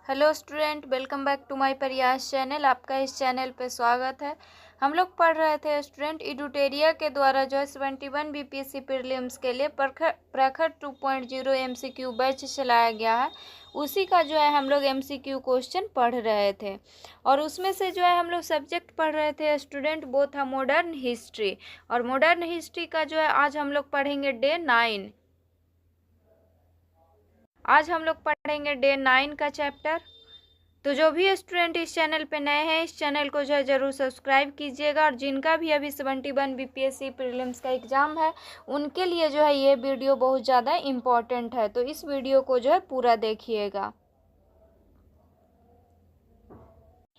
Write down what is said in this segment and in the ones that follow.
Hello student, welcome back to my Prayas channel. आपका इस channel पे स्वागत है। हम लोग पढ़ रहे थे स्टूडेंट एडुटेरिया के द्वारा जो है 71 बीपीएससी प्रीलिम्स के लिए प्रखर 2.0 एमसीक्यू बैच चलाया गया है। उसी का जो है हम लोग एमसीक्यू क्वेश्चन पढ़ रहे थे और उसमें से जो है हम लोग सब्जेक्ट पढ़ रहे थे स्टूडेंट, वो था मॉडर्न हिस्ट्री। और मॉडर्न हिस्ट्री का जो है आज हम लोग पढ़ेंगे डे 9। आज हम लोग पढ़ेंगे डे 9 का चैप्टर। तो जो भी स्टूडेंट इस चैनल पे नए हैं, इस चैनल को जो है ज़रूर सब्सक्राइब कीजिएगा। और जिनका भी अभी 71 बीपीएससी प्रीलिम्स का एग्ज़ाम है, उनके लिए जो है ये वीडियो बहुत ज़्यादा इम्पॉर्टेंट है, तो इस वीडियो को जो है पूरा देखिएगा।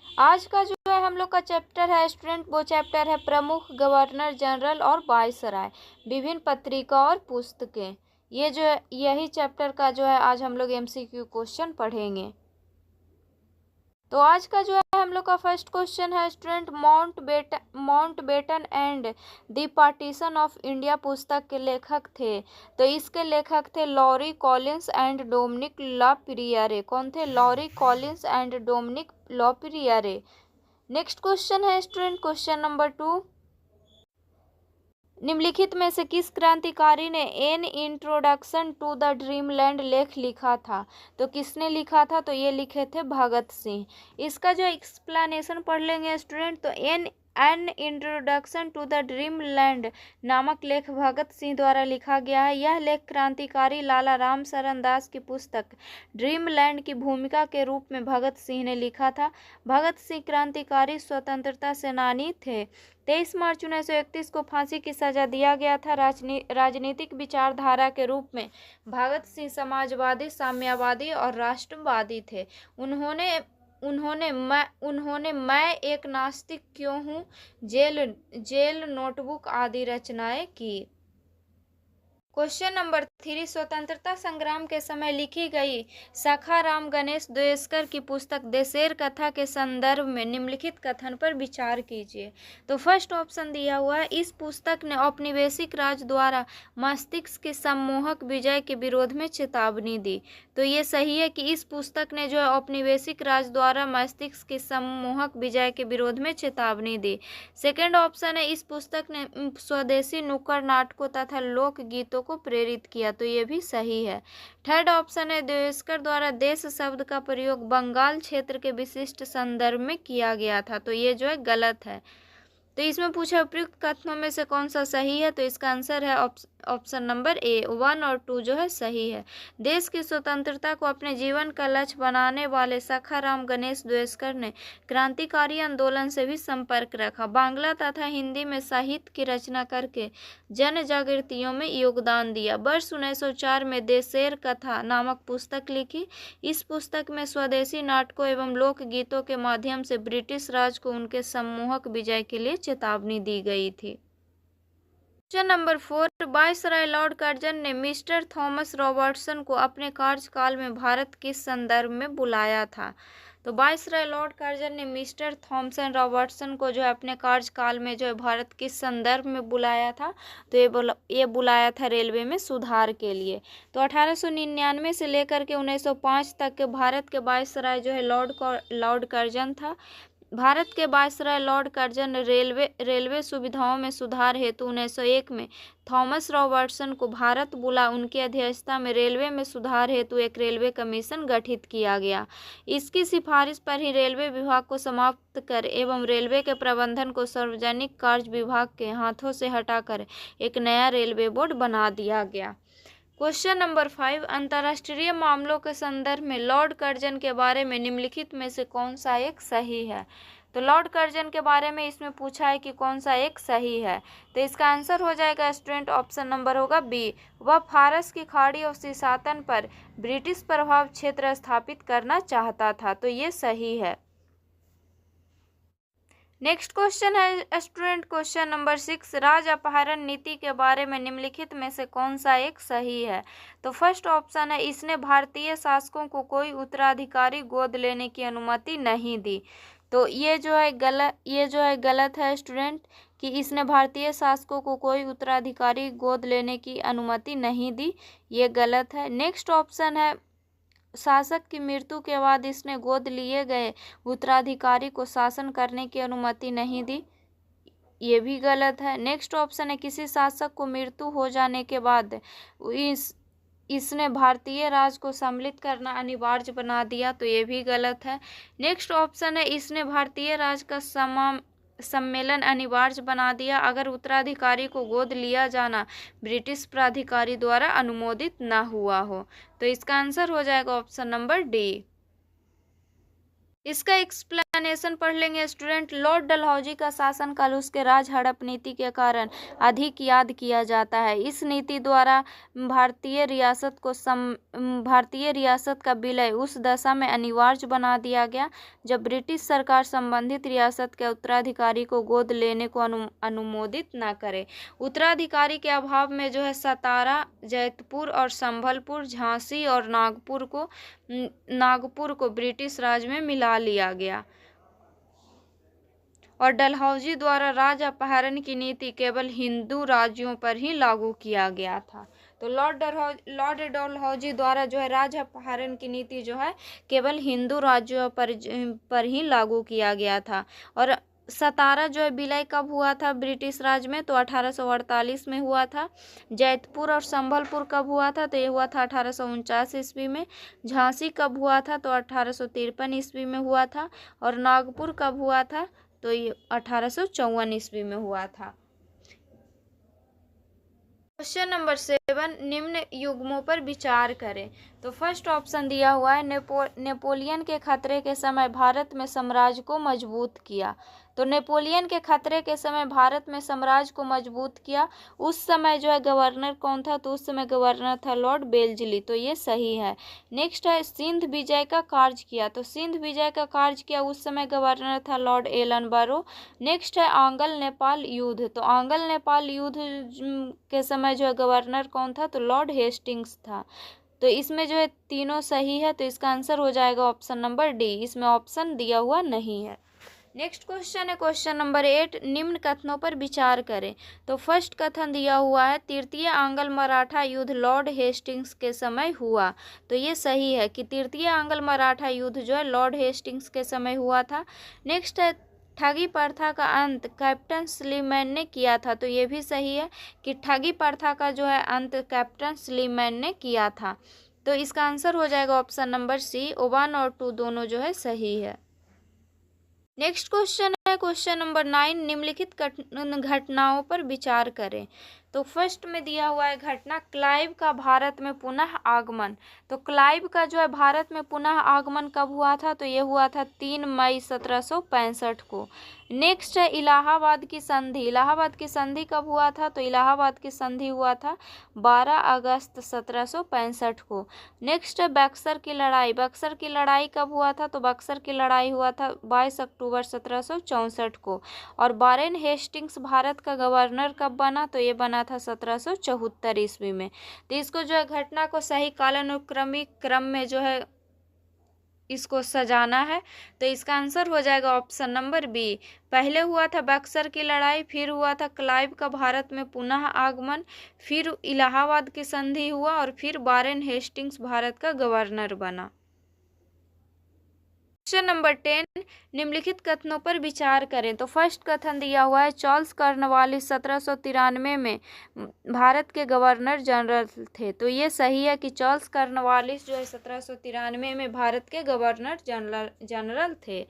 आज का जो है हम लोग का चैप्टर है स्टूडेंट, वो चैप्टर है प्रमुख गवर्नर जनरल और वायसराय, विभिन्न पत्रिका और पुस्तकें। ये जो है यही चैप्टर का जो है आज हम लोग एमसीक्यू क्वेश्चन पढ़ेंगे। तो आज का जो है हम लोग का फर्स्ट क्वेश्चन है student, Mountbatten and the partition of India पुस्तक के लेखक थे। तो इसके लेखक थे Larry Collins and Dominique Lapierre. कौन थे? Larry Collins and Dominique Lapierre. Next question है स्टूडेंट, क्वेश्चन नंबर 2, निम्नलिखित में से किस क्रांतिकारी ने an introduction to the dreamland लेख लिखा था? तो किसने लिखा था? तो ये लिखे थे भगत सिंह। इसका जो एक्सप्लेनेशन पढ़ लेंगे स्टूडेंट, तो an introduction to the dreamland नामक लेख भगत सिंह द्वारा लिखा गया है। यह लेख क्रांतिकारी लाला राम शरण दास की पुस्तक ड्रीमलैंड की भूमिका के रूप में भगत सिंह ने लिखा था। भगत सिंह क्रांतिकारी स्वतंत्रता सेनानी थे। 23 मार्च 1931 को फांसी की सजा दिया गया था। राजनीतिक विचारधारा के रूप में भगत सिंह समाजवादी, साम्यवादी और राष्ट्रवादी थे। उन्होंने मैं एक नास्तिक क्यों हूँ, जेल नोटबुक आदि रचनाएं की। क्वेश्चन नंबर 3, स्वतंत्रता संग्राम के समय लिखी गई सखाराम गणेश द्वेषकर की पुस्तक देशेर कथा के संदर्भ में निम्नलिखित कथन पर विचार कीजिए। तो फर्स्ट ऑप्शन दिया हुआ है, इस पुस्तक ने औपनिवेशिक राज द्वारा मस्तिष्क के सम्मोहक विजय के विरोध में चेतावनी दी। तो ये सही है कि इस पुस्तक ने जो है औपनिवेशिक राज द्वारा मस्तिष्क के सम्मोहक विजय के विरोध में चेतावनी दी। सेकेंड ऑप्शन है, इस पुस्तक ने स्वदेशी नुक्कड़ नाटकों तथा लोकगीतों को प्रेरित किया। तो ये भी सही है। थर्ड ऑप्शन है, द्वेषकर द्वारा देश शब्द का प्रयोग बंगाल क्षेत्र के विशिष्ट संदर्भ में किया गया था। तो ये जो है गलत है। तो इसमें पूछा उपयुक्त कथनों में से कौन सा सही है? तो इसका आंसर है ऑप्शन नंबर ए, 1 और 2 जो है सही है। देश की स्वतंत्रता को अपने जीवन का लक्ष्य बनाने वाले सखाराम गणेश द्वेषकर ने क्रांतिकारी आंदोलन से भी संपर्क रखा। बांग्ला तथा हिंदी में साहित्य की रचना करके जन जागृतियों में योगदान दिया। वर्ष 1904 में देशेर कथा नामक पुस्तक लिखी। इस पुस्तक में स्वदेशी नाटकों एवं लोकगीतों के माध्यम से ब्रिटिश राज को उनके सम्मोहक विजय के लिए चेतावनी दी गई थी। Question number 4, viceroy Lord Curzon ने मिस्टर थॉमस रॉबर्टसन को अपने कार्यकाल में भारत किस संदर्भ में बुलाया था? तो वायसराय लॉर्ड कर्जन ने मिस्टर थॉमसन रॉबर्टसन को जो है अपने कार्यकाल में जो है भारत किस संदर्भ में बुलाया था? तो ये बुलाया था रेलवे में सुधार के लिए। तो 1899 से लेकर के 1905 तक के भारत के वायसराय जो है लॉर्ड कर्जन था। भारत के वायसराय लॉर्ड कर्जन रेलवे सुविधाओं में सुधार हेतु 1901 में थॉमस रॉबर्टसन को भारत बुला उनकी अध्यक्षता में रेलवे में सुधार हेतु एक रेलवे कमीशन गठित किया गया। इसकी सिफारिश पर ही रेलवे विभाग को समाप्त कर एवं रेलवे के प्रबंधन को सार्वजनिक कार्य विभाग के हाथों से हटाकर एक नया रेलवे बोर्ड बना दिया गया। क्वेश्चन नंबर 5, अंतर्राष्ट्रीय मामलों के संदर्भ में लॉर्ड कर्जन के बारे में निम्नलिखित में से कौन सा एक सही है? तो लॉर्ड कर्जन के बारे में इसमें पूछा है कि कौन सा एक सही है। तो इसका आंसर हो जाएगा स्टूडेंट ऑप्शन नंबर होगा बी, वह फारस की खाड़ी और सिसातन पर ब्रिटिश प्रभाव क्षेत्र स्थापित करना चाहता था। तो ये सही है। नेक्स्ट क्वेश्चन है स्टूडेंट, क्वेश्चन नंबर 6, राज अपहरण नीति के बारे में निम्नलिखित में से कौन सा एक सही है? तो फर्स्ट ऑप्शन है, इसने भारतीय शासकों को कोई उत्तराधिकारी गोद लेने की अनुमति नहीं दी। तो ये जो है गलत है स्टूडेंट, कि इसने भारतीय शासकों को कोई उत्तराधिकारी गोद लेने की अनुमति नहीं दी। ये गलत है। नेक्स्ट ऑप्शन है शासक की मृत्यु के बाद इसने गोद लिए गए उत्तराधिकारी को शासन करने की अनुमति नहीं दी। ये भी गलत है। नेक्स्ट ऑप्शन है किसी शासक को मृत्यु हो जाने के बाद इसने भारतीय राज को सम्मिलित करना अनिवार्य बना दिया। तो ये भी गलत है। नेक्स्ट ऑप्शन है इसने भारतीय राज का सम्मेलन अनिवार्य बना दिया अगर उत्तराधिकारी को गोद लिया जाना ब्रिटिश प्राधिकारी द्वारा अनुमोदित न हुआ हो। तो इसका आंसर हो जाएगा ऑप्शन नंबर डी। इसका एक्सप्लेनेशन पढ़ लेंगे स्टूडेंट। लॉर्ड डलहौजी का शासनकाल उसके राज हड़प नीति के कारण अधिक याद किया जाता है। इस नीति द्वारा भारतीय रियासत का विलय उस दशा में अनिवार्य बना दिया गया जब ब्रिटिश सरकार संबंधित रियासत के उत्तराधिकारी को गोद लेने को अनुमोदित न करे। उत्तराधिकारी के अभाव में जो है सतारा, जैतपुर और संभलपुर, झांसी और नागपुर को ब्रिटिश राज में मिला लिया गया और डलहौजी द्वारा राज अपहरण की नीति केवल हिंदू राज्यों पर ही लागू किया गया था। तो लॉर्ड डलहौजी द्वारा जो है राज अपहरण की नीति जो है केवल हिंदू राज्यों पर ही लागू किया गया था। और सतारा जो है विलय कब हुआ था ब्रिटिश राज में? तो 1848 में हुआ था। जैतपुर और संभलपुर कब हुआ था? तो ये हुआ था 1849 ईस्वी में। झांसी कब हुआ था? तो 1853 ईस्वी में हुआ था। और नागपुर कब हुआ था? तो ये 1854 ईस्वी में हुआ था। क्वेश्चन नंबर 7, निम्न युग्मों पर विचार करें। तो फर्स्ट ऑप्शन दिया हुआ है नेपोलियन के खतरे के समय भारत में साम्राज्य को मजबूत किया। तो नेपोलियन के खतरे के समय भारत में साम्राज्य को मजबूत किया। उस समय जो है गवर्नर कौन था? तो उस समय गवर्नर था लॉर्ड वेल्जली। तो ये सही है। नेक्स्ट है सिंध विजय का कार्य किया। तो सिंध विजय का कार्य किया उस समय गवर्नर था लॉर्ड एलन नेक्स्ट है आंग्ल नेपाल युद्ध। तो आंग्ल नेपाल युद्ध के समय जो है गवर्नर कौन था? तो लॉर्ड हेस्टिंग्स था। तो इसमें जो है तीनों सही है। तो इसका आंसर हो जाएगा ऑप्शन नंबर डी। इसमें ऑप्शन दिया हुआ नहीं है। नेक्स्ट क्वेश्चन है क्वेश्चन नंबर 8, निम्न कथनों पर विचार करें। तो फर्स्ट कथन दिया हुआ है तृतीय आंग्ल मराठा युद्ध लॉर्ड हेस्टिंग्स के समय हुआ। तो ये सही है कि तृतीय आंग्ल मराठा युद्ध जो है लॉर्ड हेस्टिंग्स के समय हुआ था। नेक्स्ट है ठगी प्रथा का अंत कैप्टन स्लीमैन ने किया था। तो ये भी सही है कि ठगी प्रथा का जो है अंत कैप्टन स्लीमैन ने किया था। तो इसका आंसर हो जाएगा ऑप्शन नंबर सी। 1 और 2 दोनों जो है सही है। नेक्स्ट क्वेश्चन है क्वेश्चन नंबर 9, निम्नलिखित घटनाओं पर विचार करें। तो फर्स्ट में दिया हुआ है घटना क्लाइव का भारत में पुनः आगमन। तो क्लाइव का जो है भारत में पुनः आगमन कब हुआ था? तो ये हुआ था 3 मई 1765 को। नेक्स्ट है इलाहाबाद की संधि। इलाहाबाद की संधि कब हुआ था? तो इलाहाबाद की संधि हुआ था 12 अगस्त 1765 को। नेक्स्ट है बक्सर की लड़ाई। बक्सर की लड़ाई कब हुआ था? तो बक्सर की लड़ाई हुआ था 22 अक्टूबर 1764 को। और वारेन हेस्टिंग्स भारत का गवर्नर कब बना? तो ये बना था 1774 ईस्वी में। तो इसको जो है घटना को सही कालानुक्रमिक क्रम में जो है इसको सजाना है। तो इसका आंसर हो जाएगा ऑप्शन नंबर बी। पहले हुआ था बक्सर की लड़ाई, फिर हुआ था क्लाइव का भारत में पुनः आगमन, फिर इलाहाबाद की संधि हुआ और फिर वारेन हेस्टिंग्स भारत का गवर्नर बना। क्वेश्चन नंबर 10, निम्नलिखित कथनों पर विचार करें। तो फर्स्ट कथन दिया हुआ है चार्ल्स कॉर्नवालिस 1793 में भारत के गवर्नर जनरल थे। तो ये सही है कि चार्ल्स कॉर्नवालिस जो है 1793 में भारत के गवर्नर जनरल थे।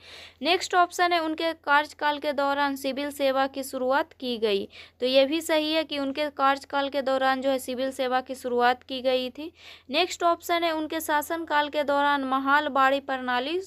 नेक्स्ट ऑप्शन है उनके कार्यकाल के दौरान सिविल सेवा की शुरुआत की गई। तो ये भी सही है कि उनके कार्यकाल के दौरान जो है सिविल सेवा की शुरुआत की गई थी। नेक्स्ट ऑप्शन है उनके शासनकाल के दौरान महालबाड़ी प्रणाली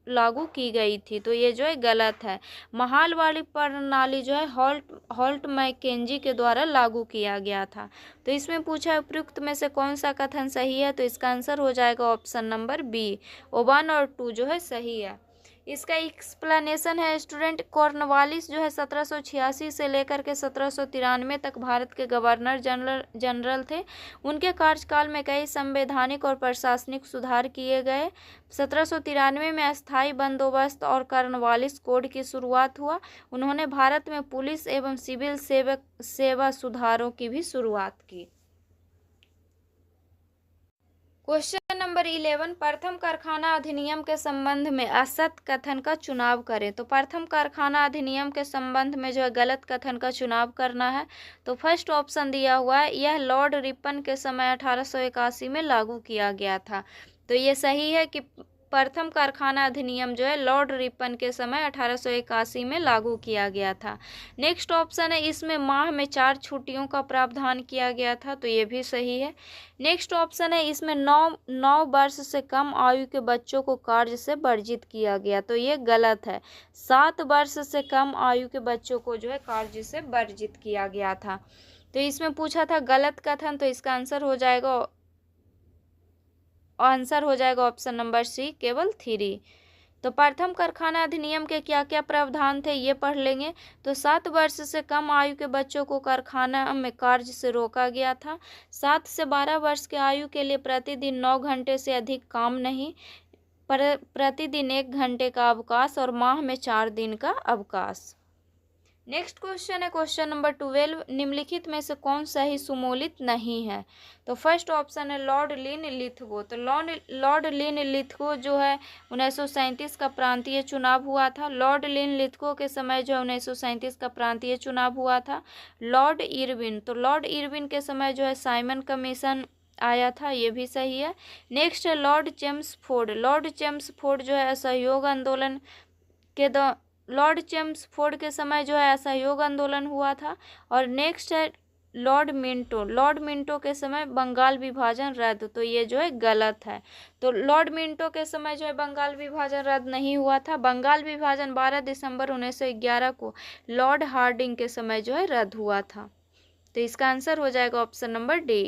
लागू की गई थी। तो ये जो है गलत है। महालबाड़ी प्रणाली जो है हॉल्ट मैकेंजी के द्वारा लागू किया गया था। तो इसमें पूछा उपयुक्त में से कौन सा कथन सही है? तो इसका आंसर हो जाएगा ऑप्शन नंबर बी। 1 और 2 जो है सही है। इसका एक्सप्लेनेशन है स्टूडेंट कॉर्नवालिस जो है 1786 से लेकर के 1793 तक भारत के गवर्नर जनरल थे। उनके कार्यकाल में कई संवैधानिक और प्रशासनिक सुधार किए गए। 1793 में अस्थायी बंदोबस्त और कॉर्नवालिस कोड की शुरुआत हुआ। उन्होंने भारत में पुलिस एवं सिविल सेवा सुधारों की भी शुरुआत की। क्वेश्चन नंबर 11, प्रथम कारखाना अधिनियम के संबंध में असत कथन का चुनाव करें। तो प्रथम कारखाना अधिनियम के संबंध में जो है गलत कथन का चुनाव करना है। तो फर्स्ट ऑप्शन दिया हुआ है, यह लॉर्ड रिपन के समय 1881 में लागू किया गया था। तो ये सही है कि प्रथम कारखाना अधिनियम जो है लॉर्ड रिपन के समय 1881 में लागू किया गया था। नेक्स्ट ऑप्शन है, इसमें माह में 4 छुट्टियों का प्रावधान किया गया था। तो ये भी सही है। नेक्स्ट ऑप्शन है, इसमें 9 वर्ष से कम आयु के बच्चों को कार्य से वर्जित किया गया। तो ये गलत है। 7 वर्ष से कम आयु के बच्चों को जो है कार्य से वर्जित किया गया था। तो इसमें पूछा था गलत कथन, तो इसका आंसर हो जाएगा ऑप्शन नंबर सी, केवल 3। तो प्रथम कारखाना अधिनियम के क्या क्या प्रावधान थे ये पढ़ लेंगे। तो 7 वर्ष से कम आयु के बच्चों को कारखाना में कार्य से रोका गया था। 7 से 12 वर्ष के आयु के लिए प्रतिदिन 9 घंटे से अधिक काम नहीं, प्रतिदिन 1 घंटे का अवकाश और माह में 4 दिन का अवकाश। नेक्स्ट क्वेश्चन है क्वेश्चन नंबर 12, निम्नलिखित में से कौन सही सुमेलित नहीं है। तो फर्स्ट ऑप्शन है लॉर्ड लिन लिथगो। तो लॉर्ड लिन लिथगो जो है 1937 का प्रांतीय चुनाव हुआ था। लॉर्ड लिन लिथगो के समय जो है 1937 का प्रांतीय चुनाव हुआ था। लॉर्ड इरविन, तो लॉर्ड इरविन के समय जो है साइमन कमीशन आया था, ये भी सही है। नेक्स्ट है लॉर्ड चेम्सफोर्ड। लॉर्ड चेम्सफोर्ड जो है असहयोग आंदोलन के लॉर्ड चेम्सफोर्ड के समय जो है असहयोग आंदोलन हुआ था। और नेक्स्ट है लॉर्ड मिंटो। लॉर्ड मिंटो के समय बंगाल विभाजन रद्द। तो ये जो है गलत है। तो लॉर्ड मिंटो के समय जो है बंगाल विभाजन रद्द नहीं हुआ था। बंगाल विभाजन 12 दिसंबर 1911 को लॉर्ड हार्डिंग के समय जो है रद्द हुआ था। तो इसका आंसर हो जाएगा option number D.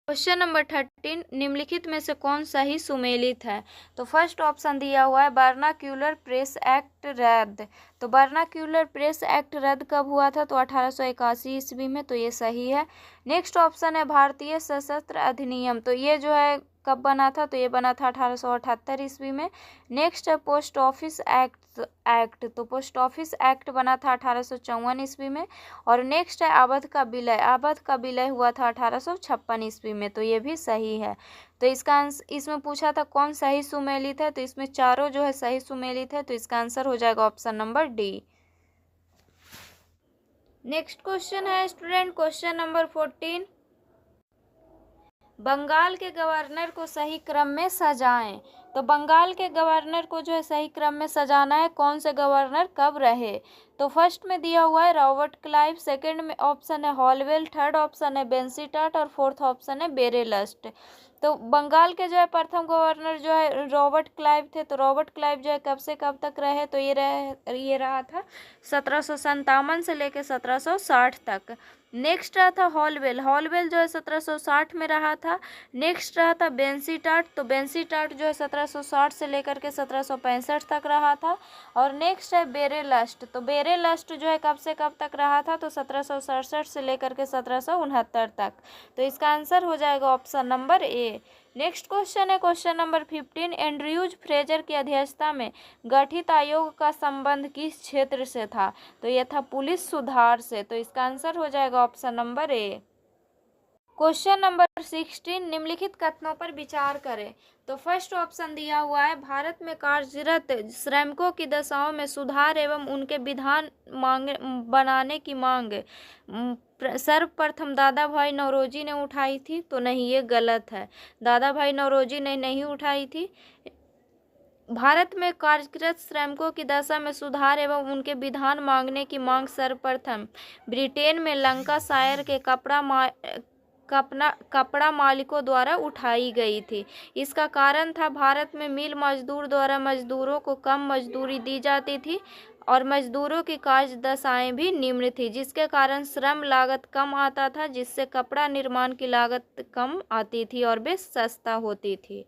Question number 13, निम्नलिखित में से कौन सही सुमेलित है। तो फर्स्ट ऑप्शन दिया हुआ है वर्नाक्यूलर प्रेस एक्ट रद्द। तो वर्नाक्यूलर प्रेस एक्ट रद्द कब हुआ था। तो 1881 ईस्वी में। तो ये सही है। नेक्स्ट ऑप्शन है भारतीय सशस्त्र अधिनियम। तो ये जो है कब बना था। तो ये बना था 1878 ईस्वी में। नेक्स्ट है पोस्ट ऑफिस एक्ट। तो पोस्ट ऑफिस एक्ट बना था 1854 ईस्वी में। और नेक्स्ट है अवध का विलय। अवध का विलय हुआ था 1856 ईस्वी में। तो ये भी सही है। तो इसका इसमें पूछा था कौन सही सुमेलित है। तो इसमें चारों जो है सही सुमेलित है। तो इसका आंसर हो जाएगा option number D. Next question है स्टूडेंट क्वेश्चन नंबर 14, बंगाल के गवर्नर को सही क्रम में सजाएं। तो बंगाल के गवर्नर को जो है सही क्रम में सजाना है, कौन से गवर्नर कब रहे। तो फर्स्ट में दिया हुआ है रॉबर्ट क्लाइव, सेकंड में ऑप्शन है हॉलवेल, थर्ड ऑप्शन है बेंसीटाट और फोर्थ ऑप्शन है बेरेलस्ट। तो बंगाल के जो है प्रथम गवर्नर जो है रॉबर्ट क्लाइव थे। तो रॉबर्ट क्लाइव जो है कब से कब तक रहे। तो ये रहा था 1757 से लेकर 1760 तक। नेक्स्ट रहा था हॉलवेल। हॉलवेल जो है 1760 में रहा था। नेक्स्ट रहा था बेंसीटाट। तो बेंसीटाट जो है 1760 से लेकर के 1765 तक रहा था। और नेक्स्ट है बेरेलस्ट। तो बेरेलस्ट जो है कब से कब तक रहा था। तो 1767 से लेकर के 1769 तक। तो इसका आंसर हो जाएगा option number A. Next question है क्वेश्चन नंबर 15, एंड्रयूज फ्रेजर की अध्यक्षता में गठित आयोग का संबंध किस क्षेत्र से था। तो यह था पुलिस सुधार से। तो इसका आंसर हो जाएगा option number A. Question number 16, निम्नलिखित कथनों पर विचार करें। तो फर्स्ट ऑप्शन दिया हुआ है भारत में कार्यरत श्रमिकों की दशाओं में सुधार एवं उनके विधान बनाने की मांग सर्वप्रथम दादा भाई नौरोजी ने उठाई थी। तो नहीं, ये गलत है। दादा भाई नौरोजी ने नहीं उठाई थी। भारत में कार्यरत श्रमिकों की दशा में सुधार एवं उनके विधान मांगने की मांग सर्वप्रथम ब्रिटेन में लंकाशायर के कपड़ा मालिकों द्वारा उठाई गई थी। इसका कारण था भारत में मिल मजदूर द्वारा मजदूरों को कम मजदूरी दी जाती थी और मजदूरों की कार्य दशाएं भी निम्न थी, जिसके कारण श्रम लागत कम आता था, जिससे कपड़ा निर्माण की लागत कम आती थी और वे सस्ता होती थी।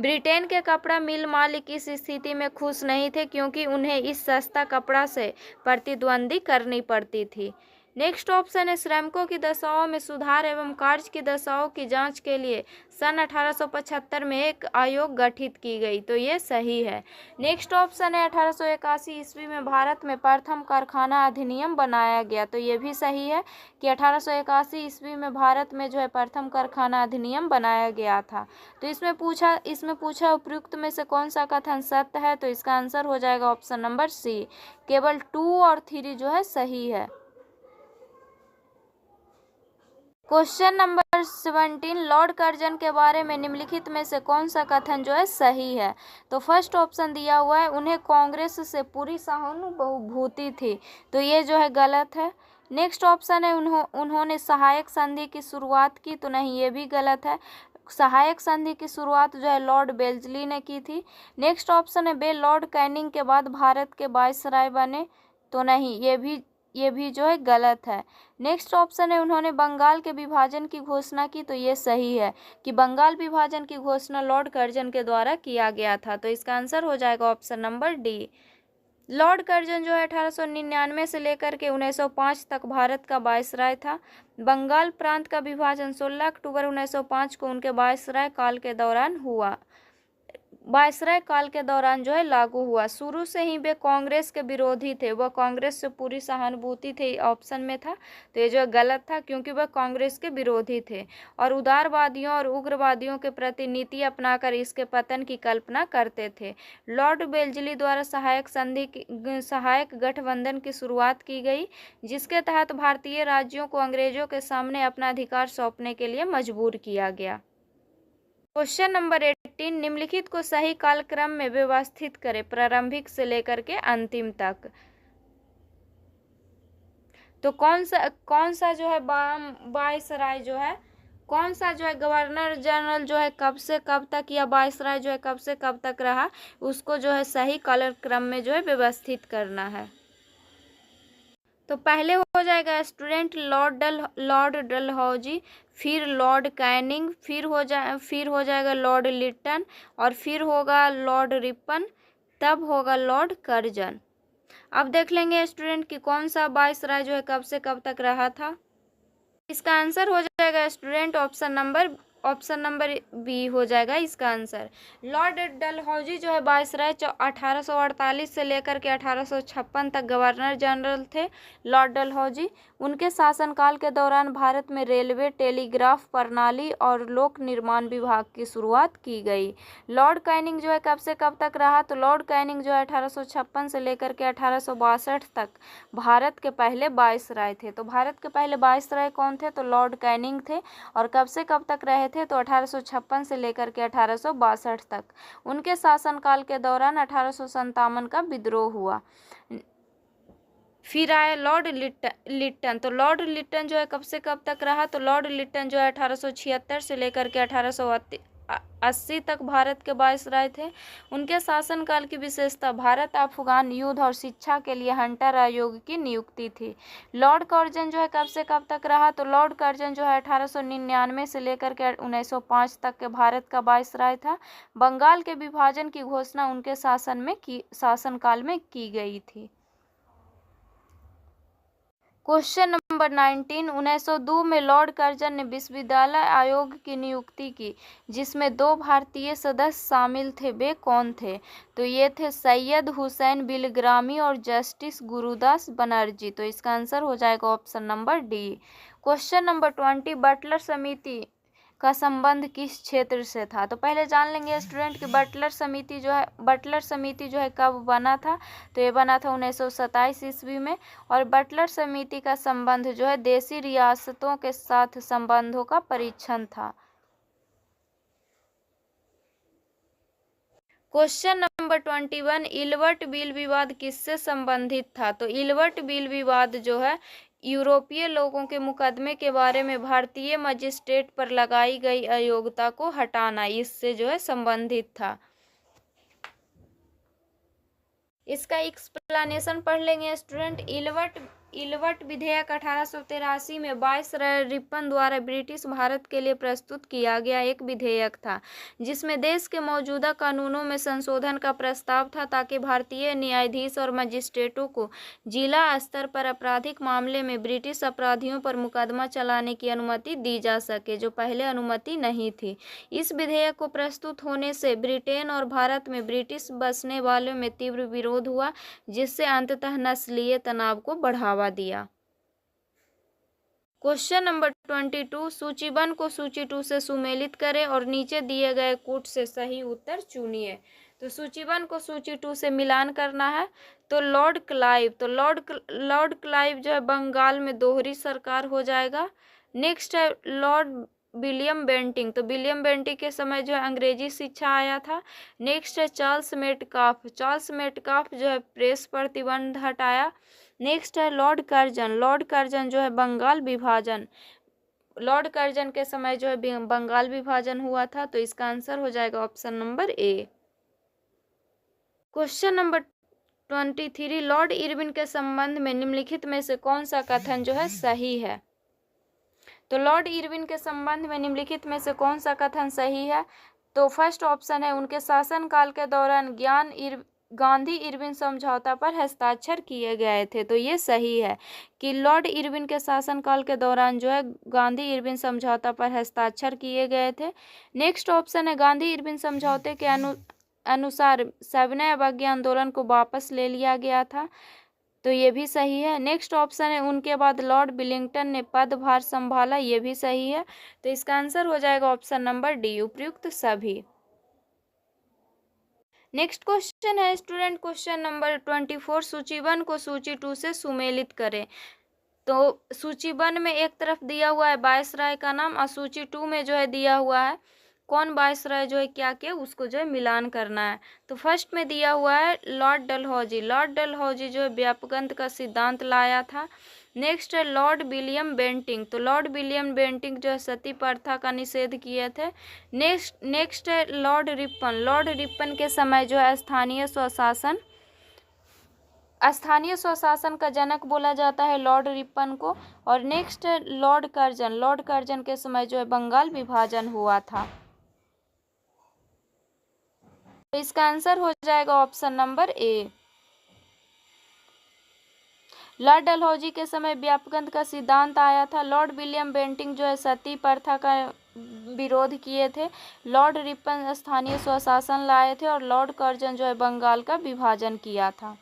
ब्रिटेन के कपड़ा मिल मालिक इस स्थिति में खुश नहीं थे, क्योंकि उन्हें इस सस्ता कपड़ा से प्रतिद्वंदी करनी पड़ती थी। नेक्स्ट ऑप्शन है श्रमिकों की दशाओं में सुधार एवं कार्य की दशाओं की जांच के लिए सन 1875 में एक आयोग गठित की गई, तो ये सही है। नेक्स्ट ऑप्शन है 1881 ईस्वी में भारत में प्रथम कारखाना अधिनियम बनाया गया, तो ये भी सही है कि 1881 ईस्वी में भारत में जो है प्रथम कारखाना अधिनियम बनाया गया था। तो इसमें पूछा उपयुक्त में से कौन सा कथन सत्य है, तो इसका आंसर हो जाएगा ऑप्शन नंबर सी, केवल 2 और 3 जो है सही है। क्वेश्चन नंबर 17, लॉर्ड कर्जन के बारे में निम्नलिखित में से कौन सा कथन जो है सही है, तो फर्स्ट ऑप्शन दिया हुआ है उन्हें कांग्रेस से पूरी सहानुभूति थी, तो ये जो है गलत है। नेक्स्ट ऑप्शन है उन्होंने सहायक संधि की शुरुआत की, तो नहीं, ये भी गलत है। सहायक संधि की शुरुआत जो है लॉर्ड बेल्जली ने की थी। नेक्स्ट ऑप्शन है वे लॉर्ड कैनिंग के बाद भारत के वायसराय बने, तो नहीं, ये भी जो है गलत है। नेक्स्ट ऑप्शन है उन्होंने बंगाल के विभाजन की घोषणा की, तो ये सही है कि बंगाल विभाजन की घोषणा लॉर्ड कर्जन के द्वारा किया गया था, तो इसका आंसर हो जाएगा option number D. Lord Curzon जो है 1899 से लेकर के 1905 तक भारत का वायसराय था। बंगाल प्रांत का विभाजन 16 अक्टूबर 1905 को उनके वायसराय काल के दौरान जो है लागू हुआ। शुरू से ही वे कांग्रेस के विरोधी थे, वह कांग्रेस से पूरी सहानुभूति थे, ऑप्शन में था, तो ये जो है गलत था क्योंकि वह कांग्रेस के विरोधी थे और उदारवादियों और उग्रवादियों के प्रति नीति अपनाकर इसके पतन की कल्पना करते थे। लॉर्ड बेल्जली द्वारा सहायक गठबंधन की शुरुआत की गई, जिसके तहत भारतीय राज्यों को अंग्रेजों के सामने अपना अधिकार सौंपने के लिए मजबूर किया गया। क्वेश्चन नंबर 18, निम्नलिखित को सही कालक्रम में व्यवस्थित करें प्रारंभिक से लेकर के अंतिम तक। तो कौन सा जो है वायसराय जो है, कौन सा जो है गवर्नर जनरल जो है कब से कब तक या वायसराय जो है कब से कब तक रहा, उसको जो है सही कालक्रम में जो है व्यवस्थित करना है। तो पहले हो जाएगा स्टूडेंट लॉर्ड डलहौजी, फिर लॉर्ड कैनिंग, फिर हो जाएगा लॉर्ड लिटन और फिर होगा लॉर्ड रिपन, तब होगा लॉर्ड कर्जन। अब देख लेंगे स्टूडेंट कि कौन सा वायसराय जो है कब से कब तक रहा था। इसका आंसर हो जाएगा स्टूडेंट ऑप्शन नंबर बी हो जाएगा इसका आंसर। लॉर्ड डलहौजी जो है वायसराय 1848 से लेकर के 1856 तक गवर्नर जनरल थे। लॉर्ड डलहौजी, उनके शासनकाल के दौरान भारत में रेलवे, टेलीग्राफ प्रणाली और लोक निर्माण विभाग की शुरुआत की गई। लॉर्ड कैनिंग जो है कब से कब तक रहा, तो लॉर्ड कैनिंग जो है 1856 से लेकर के 1862 तक भारत के पहले वायसराय थे। तो भारत के पहले वायसराय कौन थे, तो लॉर्ड कैनिंग थे और कब से कब तक रहे थे, तो 1856 से लेकर के 1862 तक। उनके शासनकाल के दौरान 1857 का विद्रोह हुआ। फिर आए लॉर्ड लिटन, तो लॉर्ड लिटन जो है कब से कब तक रहा, तो लॉर्ड लिटन जो है 1876 से लेकर के 1880 तक भारत के वायसराय थे। उनके शासनकाल की विशेषता भारत अफगान युद्ध और शिक्षा के लिए हंटर आयोग की नियुक्ति थी। लॉर्ड कर्जन जो है कब से कब तक रहा, तो लॉर्ड कर्जन जो है 1899 से लेकर के 1905 तक के भारत का वायसराय था। बंगाल के विभाजन की घोषणा उनके शासनकाल में की गई थी। क्वेश्चन नंबर 19, 1902 में लॉर्ड कर्जन ने विश्वविद्यालय आयोग की नियुक्ति की, जिसमें 2 भारतीय सदस्य शामिल थे, वे कौन थे, तो ये थे सैयद हुसैन बिलग्रामी और जस्टिस गुरुदास बनर्जी। तो इसका आंसर हो जाएगा option number D. Question number 20, Butler समिति का संबंध किस क्षेत्र से था, तो पहले जान लेंगे स्टूडेंट कि बटलर समिति जो है कब बना था, तो ये बना था 1927 ईस्वी में और बटलर समिति का संबंध जो है देशी रियासतों के साथ संबंधों का परीक्षण था। क्वेश्चन नंबर 21, इल्बर्ट बिल विवाद किससे संबंधित था, तो इल्बर्ट बिल विवाद जो है यूरोपीय लोगों के मुकदमे के बारे में भारतीय मजिस्ट्रेट पर लगाई गई अयोग्यता को हटाना, इससे जो है संबंधित था। इसका एक्सप्लेनेशन पढ़ लेंगे स्टूडेंट। इलवट विधेयक 1883 में वायसराय रिपन द्वारा ब्रिटिश भारत के लिए प्रस्तुत किया गया एक विधेयक था, जिसमें देश के मौजूदा कानूनों में संशोधन का प्रस्ताव था ताकि भारतीय न्यायाधीश और मजिस्ट्रेटों को जिला स्तर पर आपराधिक मामले में ब्रिटिश अपराधियों पर मुकदमा चलाने की अनुमति दी जा सके, जो पहले अनुमति नहीं थी। इस विधेयक को प्रस्तुत होने से ब्रिटेन और भारत में ब्रिटिश बसने वालों में तीव्र विरोध हुआ, जिससे अंततः नस्लीय तनाव को बढ़ावा दिया। क्वेश्चन नंबर 22, सूचीबद्ध को सूची 2 से सुमेलित करें और नीचे दिए गए कोट से सही उत्तर चुनिए। तो सूचीबद्ध को सूची 2 से मिलान करना है। तो लॉर्ड क्लाइव जो है बंगाल में दोहरी सरकार हो जाएगा। नेक्स्ट है लॉर्ड विलियम बेंटिंग, तो विलियम बेंटिंग के समय जो है अंग्रेजी शिक्षा आया था। नेक्स्ट है चार्ल्स मेटकाफ जो है प्रेस प्रतिबंध हटाया। नेक्स्ट है लॉर्ड कर्जन जो है बंगाल विभाजन, लॉर्ड कर्जन के समय जो है बंगाल विभाजन हुआ था। तो इसका आंसर हो जाएगा option number A. Question number 23, Lord Irwin के संबंध में निम्नलिखित में से कौन सा कथन जो है सही है। तो लॉर्ड इरविन के संबंध में निम्नलिखित में से कौन सा कथन सही है। तो फर्स्ट ऑप्शन है उनके शासनकाल के दौरान गांधी इरविन समझौता पर हस्ताक्षर किए गए थे। तो ये सही है कि लॉर्ड इरविन के शासनकाल के दौरान जो है गांधी इरविन समझौता पर हस्ताक्षर किए गए थे। नेक्स्ट ऑप्शन है गांधी इरविन समझौते के अनुसार सविनय अवज्ञा आंदोलन को वापस ले लिया गया था। तो ये भी सही है। नेक्स्ट ऑप्शन है उनके बाद लॉर्ड विलिंगटन ने पदभार संभाला, ये भी सही है। तो इसका आंसर हो जाएगा ऑप्शन नंबर डी, उपयुक्त सभी। नेक्स्ट क्वेश्चन है स्टूडेंट क्वेश्चन नंबर 24, सूचीबद्ध को सूची 2 से सुमेलित करें। तो सूचीबद्ध में एक तरफ दिया हुआ है वायसराय का नाम और सूची 2 में जो है दिया हुआ है कौन वायसराय जो है क्या क्या उसको जो है मिलान करना है। तो फर्स्ट में दिया हुआ है लॉर्ड डलहौजी जो है व्यापकता का सिद्धांत लाया था। नेक्स्ट है लॉर्ड विलियम बेंटिंग, तो लॉर्ड विलियम बेंटिंग जो है सती प्रथा का निषेध किए थे। नेक्स्ट है लॉर्ड रिपन के समय जो है स्थानीय स्वशासन का जनक बोला जाता है लॉर्ड रिपन को। और नेक्स्ट है लॉर्ड कर्जन के समय जो है बंगाल विभाजन हुआ था। तो इसका आंसर हो जाएगा option number A. Lord Dalhousie के समय व्यापकता का सिद्धांत आया था। लॉर्ड विलियम बेंटिंग जो है सती प्रथा का विरोध किए थे। लॉर्ड रिपन स्थानीय स्वशासन लाए थे और लॉर्ड कर्जन जो है बंगाल का विभाजन किया था।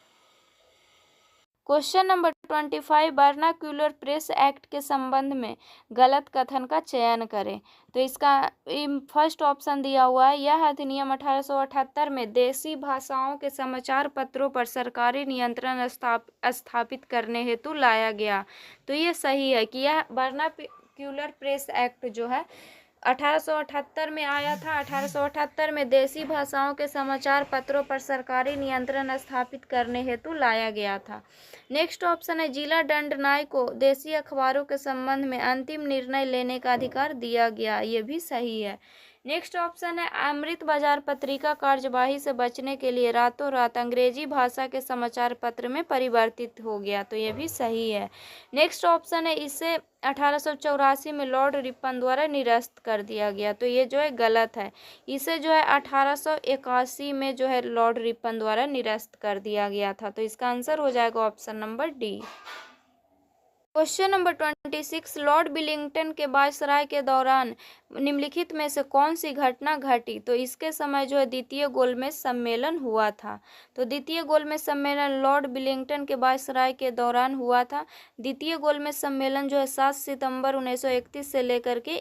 Question number 25, vernacular press act के संबंध में गलत कथन का चयन करें। तो इसका फर्स्ट ऑप्शन दिया हुआ है यह अधिनियम 1878 में देसी भाषाओं के समाचार पत्रों पर सरकारी नियंत्रण स्थापित करने हेतु लाया गया। तो ये सही है कि यह वर्नाक्यूलर प्रेस एक्ट जो है 1878 में आया था। 1878 में देसी भाषाओं के समाचार पत्रों पर सरकारी नियंत्रण स्थापित करने हेतु लाया गया था। नेक्स्ट ऑप्शन है जिला दंडनायक को देसी अखबारों के संबंध में अंतिम निर्णय लेने का अधिकार दिया गया, ये भी सही है। नेक्स्ट ऑप्शन है अमृत बाजार पत्रिका कार्यवाही से बचने के लिए रातों रात अंग्रेजी भाषा के समाचार पत्र में परिवर्तित हो गया, तो ये भी सही है। नेक्स्ट ऑप्शन है इसे 1884 में लॉर्ड रिपन द्वारा निरस्त कर दिया गया, तो ये जो है गलत है। इसे जो है 1881 में जो है लॉर्ड रिपन द्वारा निरस्त कर दिया गया था। तो इसका आंसर हो जाएगा option number D. Question number 26, Lord Willingdon के वायसराय के दौरान निम्नलिखित में से कौन सी घटना घटी। तो इसके समय जो है द्वितीय गोलमेज सम्मेलन हुआ था। तो द्वितीय गोलमेज सम्मेलन लॉर्ड विलिंगटन के वायसराय के दौरान हुआ था। द्वितीय गोलमेज सम्मेलन जो है 7 सितंबर 1931 से लेकर के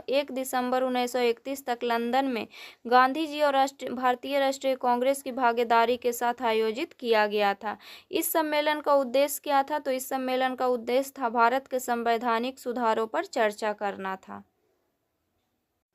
1 दिसंबर 1931 तक लंदन में गांधी जी और भारतीय राष्ट्रीय कांग्रेस की भागीदारी के साथ आयोजित किया गया था। इस सम्मेलन का उद्देश्य क्या था। तो इस सम्मेलन का उद्देश्य था भारत के संवैधानिक सुधारों पर चर्चा करना था।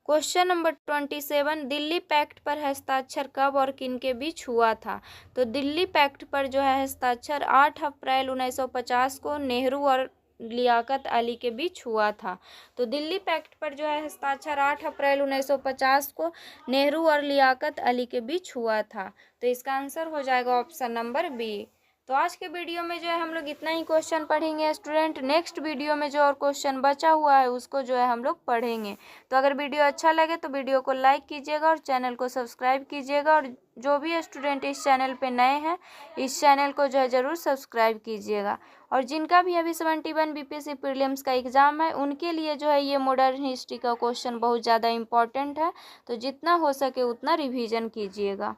क्वेश्चन नंबर 27, दिल्ली पैक्ट पर हस्ताक्षर कब और किन के बीच हुआ था। तो दिल्ली पैक्ट पर जो है हस्ताक्षर 8 अप्रैल 1950 को नेहरू और लियाकत अली के बीच हुआ था। तो दिल्ली पैक्ट पर जो है हस्ताक्षर 8 अप्रैल 1950 को नेहरू और लियाकत अली के बीच हुआ था। तो इसका आंसर हो जाएगा ऑप्शन नंबर बी। तो आज के वीडियो में जो है हम लोग इतना ही क्वेश्चन पढ़ेंगे स्टूडेंट। नेक्स्ट वीडियो में जो और क्वेश्चन बचा हुआ है उसको जो है हम लोग पढ़ेंगे। तो अगर वीडियो अच्छा लगे तो वीडियो को लाइक कीजिएगा और चैनल को सब्सक्राइब कीजिएगा, और जो भी स्टूडेंट इस चैनल पे नए हैं इस चैनल को जो है ज़रूर सब्सक्राइब कीजिएगा। और जिनका भी अभी 71 बीपीएससी प्रीलिम्स का एग्ज़ाम है उनके लिए जो है ये मॉडर्न हिस्ट्री का क्वेश्चन बहुत ज़्यादा इम्पॉर्टेंट है, तो जितना हो सके उतना रिवीजन कीजिएगा।